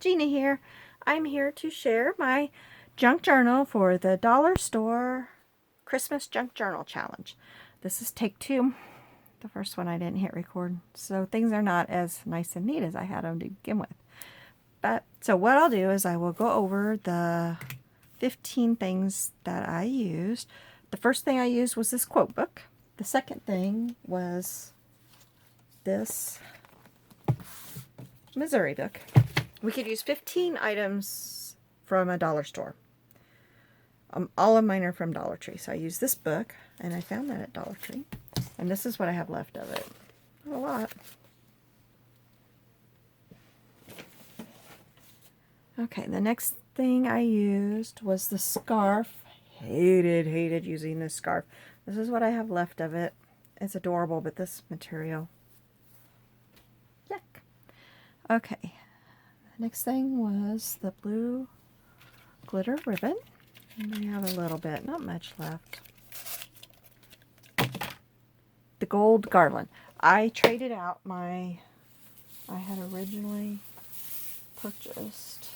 Gina here. I'm here to share my junk journal for the dollar store Christmas Junk Journal Challenge. This is take 2. The first one I didn't hit record, so things are not as nice and neat as I had them to begin with. But so what I'll do is I will go over the 15 things that I used. The first thing I used was this quote book. The second thing was this Missouri book. We could use 15 items from a dollar store. All of mine are from Dollar Tree. So I used this book, and I found that at Dollar Tree. And this is what I have left of it. Not a lot. Okay, the next thing I used was the scarf. Hated using this scarf. This is what I have left of it. It's adorable, but this material, yuck. Okay, the next thing was the blue glitter ribbon. And we have a little bit, not much left. The gold garland. I traded out I had originally purchased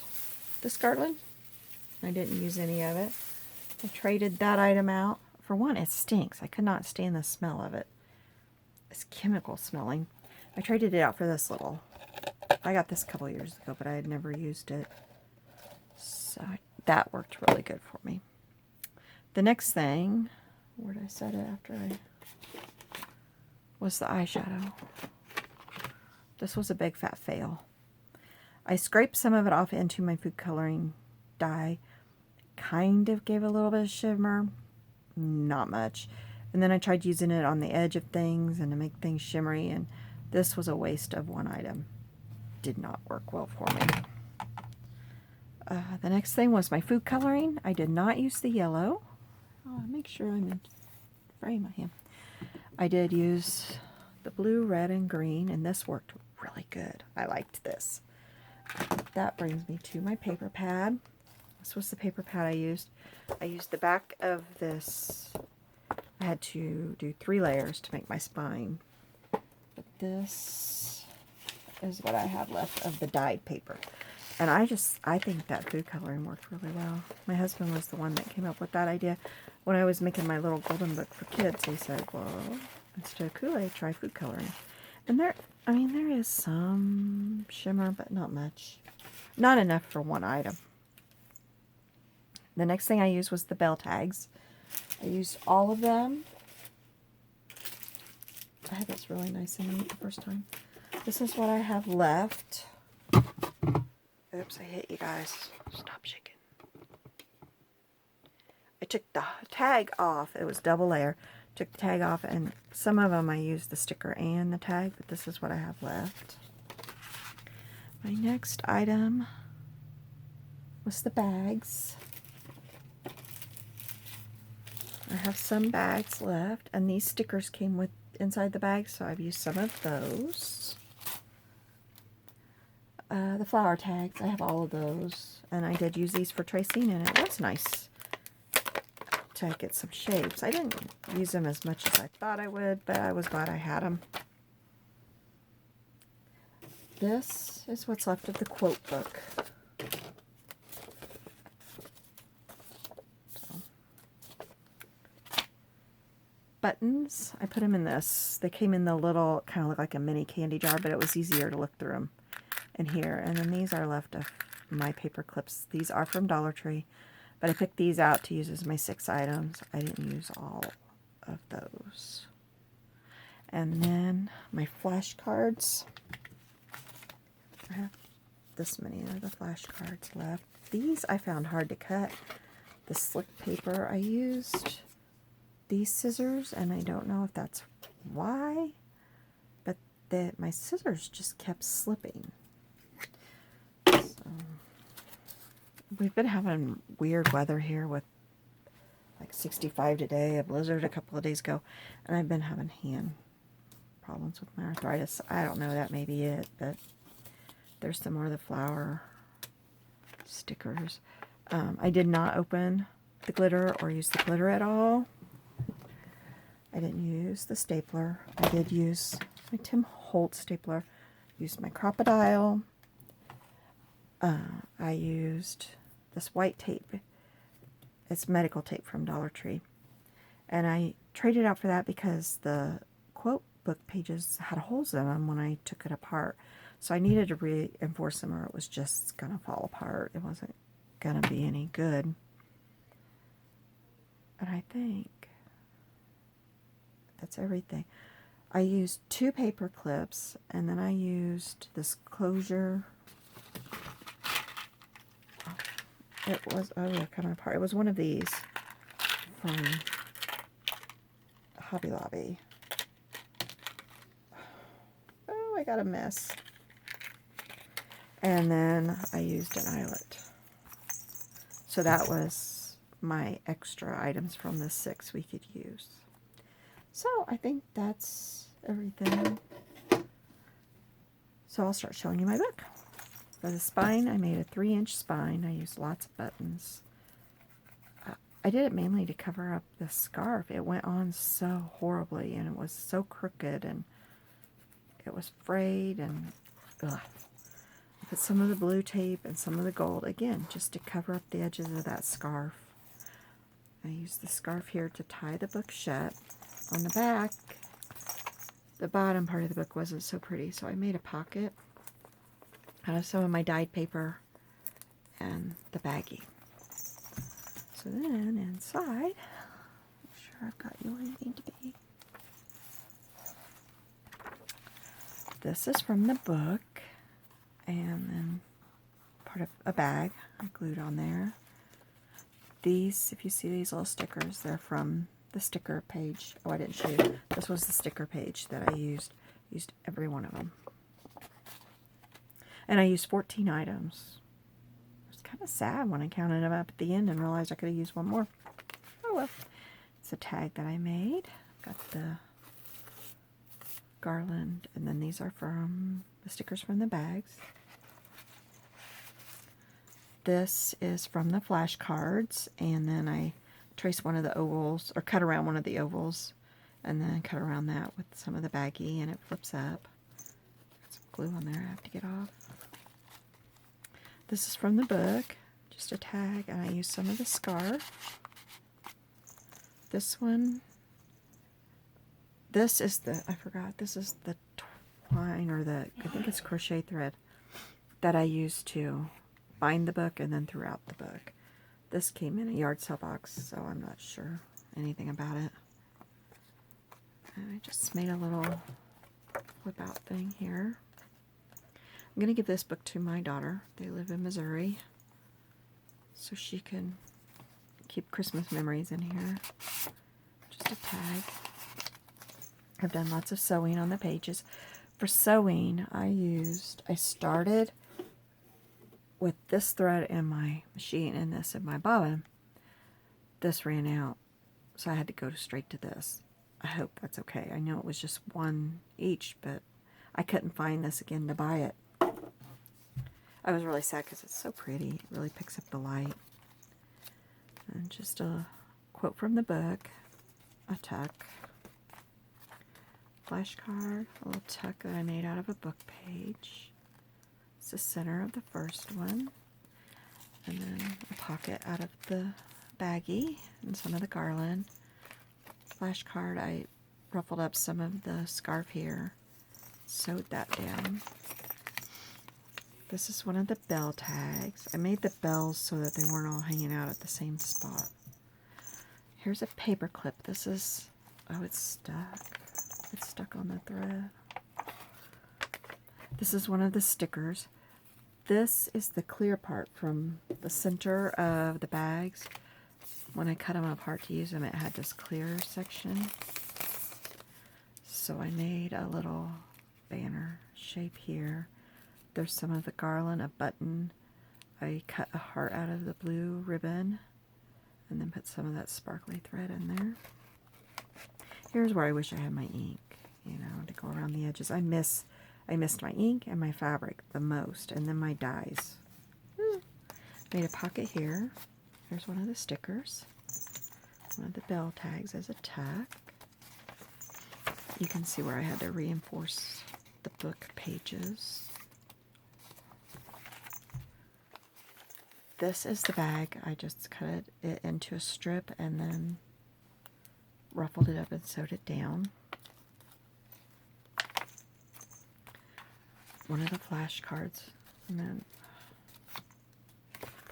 this garland. I didn't use any of it. I traded that item out. For one, it stinks. I could not stand the smell of it. It's chemical smelling. I traded it out for this little. I got this a couple years ago, but I had never used it. So that worked really good for me. The next thing, where did I set it after was the eyeshadow. This was a big fat fail. I scraped some of it off into my food coloring dye. Kind of gave a little bit of shimmer. Not much. And then I tried using it on the edge of things and to make things shimmery, and this was a waste of one item. Did not work well for me. The next thing was my food coloring. I did not use the yellow. I'll make sure I'm in frame I am. I did use the blue, red, and green, and this worked really good. I liked this. That brings me to my paper pad. This was the paper pad I used. I used the back of this. I had to do 3 layers to make my spine. But this is what I have left of the dyed paper. And I think that food coloring worked really well. My husband was the one that came up with that idea. When I was making my little golden book for kids, he said, well, instead of Kool-Aid, try food coloring. And there is some shimmer, but not much. Not enough for one item. The next thing I used was the bell tags. I used all of them. I had this really nice and neat the first time. This is what I have left. Oops, I hit you guys. Stop shaking. I took the tag off. It was double layer. Took the tag off, and some of them I used the sticker and the tag, but this is what I have left. My next item was the bags. I have some bags left, and these stickers came with inside the bag, so I've used some of those. The flower tags, I have all of those, and I did use these for tracing, and it was nice to get some shapes. I didn't use them as much as I thought I would, but I was glad I had them. This is what's left of the quote book. Buttons, I put them in this. They came in the little, kind of look like a mini candy jar, but it was easier to look through them in here. And then these are left of my paper clips. These are from Dollar Tree, but I picked these out to use as my 6 items. I didn't use all of those. And then my flashcards. I have this many of the flashcards left. These I found hard to cut. The slick paper, I used these scissors, and I don't know if that's why, but my scissors just kept slipping. So, we've been having weird weather here with like 65 today, a blizzard a couple of days ago, and I've been having hand problems with my arthritis. I don't know, that may be it, but there's some more of the flower stickers. I did not open the glitter or use the glitter at all. I didn't use the stapler. I did use my Tim Holtz stapler. Used my Crocodile. I used this white tape. It's medical tape from Dollar Tree. And I traded out for that because the quote book pages had holes in them when I took it apart. So I needed to reinforce them or it was just going to fall apart. It wasn't going to be any good. And I think that's everything. I used 2 paper clips and then I used this closure. It was, oh, they're coming apart. It was one of these from Hobby Lobby. Oh, I got a mess. And then I used an eyelet. So that was my extra items from the 6 we could use. So I think that's everything. So I'll start showing you my book. For the spine, I made a 3-inch spine. I used lots of buttons. I did it mainly to cover up the scarf. It went on so horribly and it was so crooked and it was frayed and ugh. I put some of the blue tape and some of the gold, again, just to cover up the edges of that scarf. I used the scarf here to tie the book shut. On the back, the bottom part of the book wasn't so pretty, so I made a pocket out of some of my dyed paper and the baggie. So then inside, make sure I've got you where you need to be. This is from the book, and then part of a bag I glued on there. These, if you see these little stickers, they're from the sticker page. Oh, I didn't show you. This was the sticker page that I used. Used every one of them. And I used 14 items. It was kind of sad when I counted them up at the end and realized I could have used one more. Oh well. It's a tag that I made. Got the garland, and then these are from the stickers from the bags. This is from the flashcards, and then I traced one of the ovals, or cut around one of the ovals, and then cut around that with some of the baggie, and it flips up. Got some glue on there I have to get off. This is from the book, just a tag, and I used some of the scarf. This one, this is the, I forgot, this is the twine, or the, I think it's crochet thread, that I used to bind the book and then throughout the book. This came in a yard sale box, so I'm not sure anything about it. And I just made a little flip out thing here. I'm going to give this book to my daughter. They live in Missouri, so she can keep Christmas memories in here. Just a tag. I've done lots of sewing on the pages. For sewing, I started with this thread in my machine and this in my bobbin. This ran out, so I had to go straight to this. I hope that's okay. I know it was just one each, but I couldn't find this again to buy it. I was really sad because it's so pretty. It really picks up the light. And just a quote from the book, a tuck, flashcard, a little tuck that I made out of a book page. It's the center of the first one. And then a pocket out of the baggie and some of the garland. Flashcard, I ruffled up some of the scarf here, sewed that down. This is one of the bell tags. I made the bells so that they weren't all hanging out at the same spot. Here's a paper clip. This is, oh, it's stuck. It's stuck on the thread. This is one of the stickers. This is the clear part from the center of the bags. When I cut them apart to use them, it had this clear section. So I made a little banner shape here. There's some of the garland, a button. I cut a heart out of the blue ribbon and then put some of that sparkly thread in there. Here's where I wish I had my ink, you know, to go around the edges. I missed my ink and my fabric the most, and then my dyes. Made a pocket here. Here's one of the stickers. One of the bell tags as a tuck. You can see where I had to reinforce the book pages. This is the bag. I just cut it into a strip and then ruffled it up and sewed it down. One of the flashcards, and then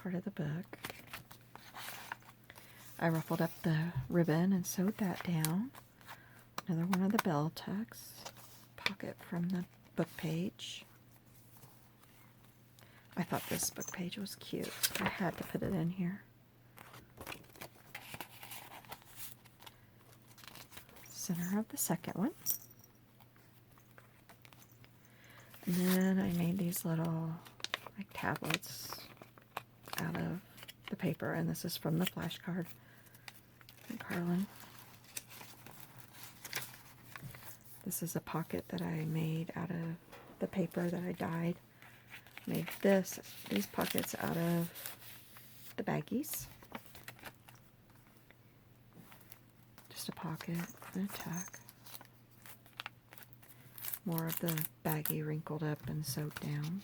part of the book. I ruffled up the ribbon and sewed that down. Another one of the bell tucks. Pocket from the book page. I thought this book page was cute, so I had to put it in here. Center of the second one. And then I made these little like tablets out of the paper, and this is from the flashcard from Carlin. This is a pocket that I made out of the paper that I dyed. Made these pockets out of the baggies. Just a pocket and a tack. More of the baggie wrinkled up and sewed down.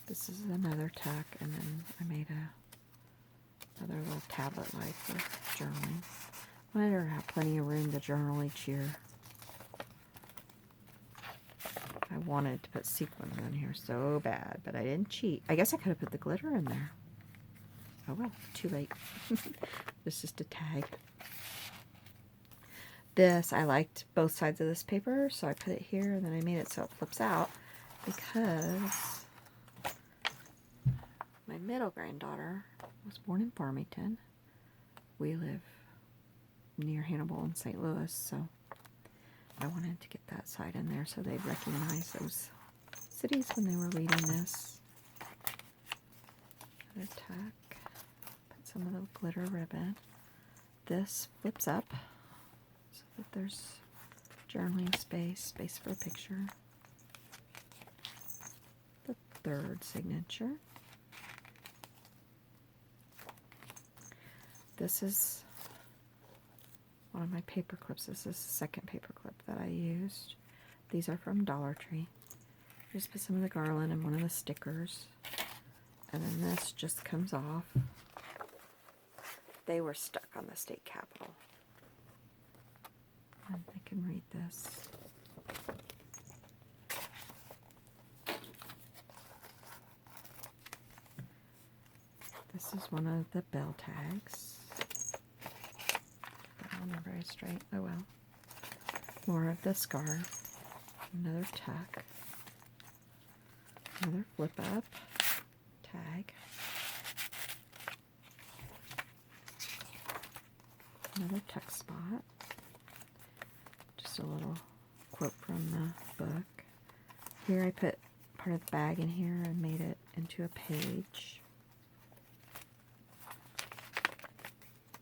This is another tack, and then I made another little tablet-like for journaling. I wanted her to have plenty of room to journal each year. I wanted to put sequins in here so bad, but I didn't cheat. I guess I could have put the glitter in there. Oh well, too late. It's just a tag. This, I liked both sides of this paper, so I put it here, and then I made it so it flips out because my middle granddaughter was born in Farmington. We live near Hannibal in St. Louis, so I wanted to get that side in there so they'd recognize those cities when they were reading this. Another tack. Put some of the glitter ribbon. This flips up so that there's journaling space for a picture. The third signature. This is one of my paper clips. This is the second paper clip that I used. These are from Dollar Tree. Just put some of the garland and one of the stickers. And then this just comes off. They were stuck on the state capitol. And I can read this. This is one of the bell tags. Not very straight. Oh well. More of the scarf. Another tuck. Another flip up tag. Another tuck spot. Just a little quote from the book. Here I put part of the bag in here and made it into a page.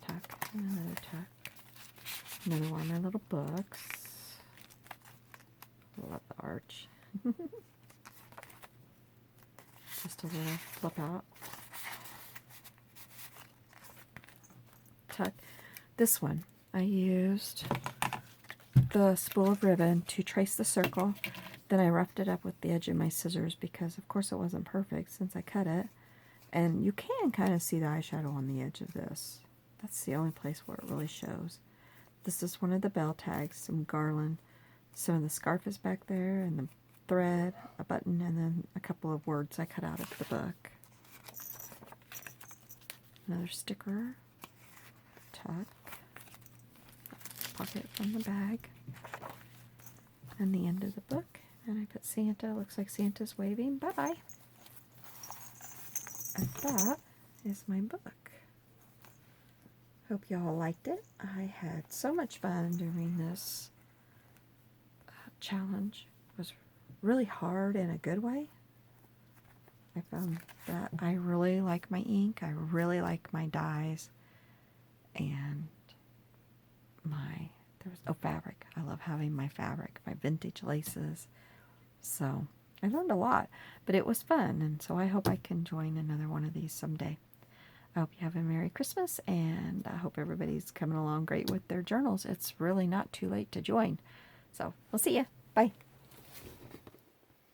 Tuck and another tuck. Another one of my little books. Love the arch. Just a little flip out. Tuck. This one, I used the spool of ribbon to trace the circle. Then I roughed it up with the edge of my scissors because, of course, it wasn't perfect since I cut it. And you can kind of see the eyeshadow on the edge of this. That's the only place where it really shows. This is one of the bell tags, some garland. Some of the scarf is back there, and the thread, a button, and then a couple of words I cut out of the book. Another sticker, tuck, pocket from the bag, and the end of the book. And I put Santa. Looks like Santa's waving. Bye-bye. And that is my book. Hope y'all liked it. I had so much fun doing this challenge. It was really hard in a good way. I found that I really like my ink. I really like my dyes. And fabric. I love having my fabric, my vintage laces. So I learned a lot, but it was fun. And so I hope I can join another one of these someday. I hope you have a Merry Christmas, and I hope everybody's coming along great with their journals. It's really not too late to join. So we'll see you. Bye.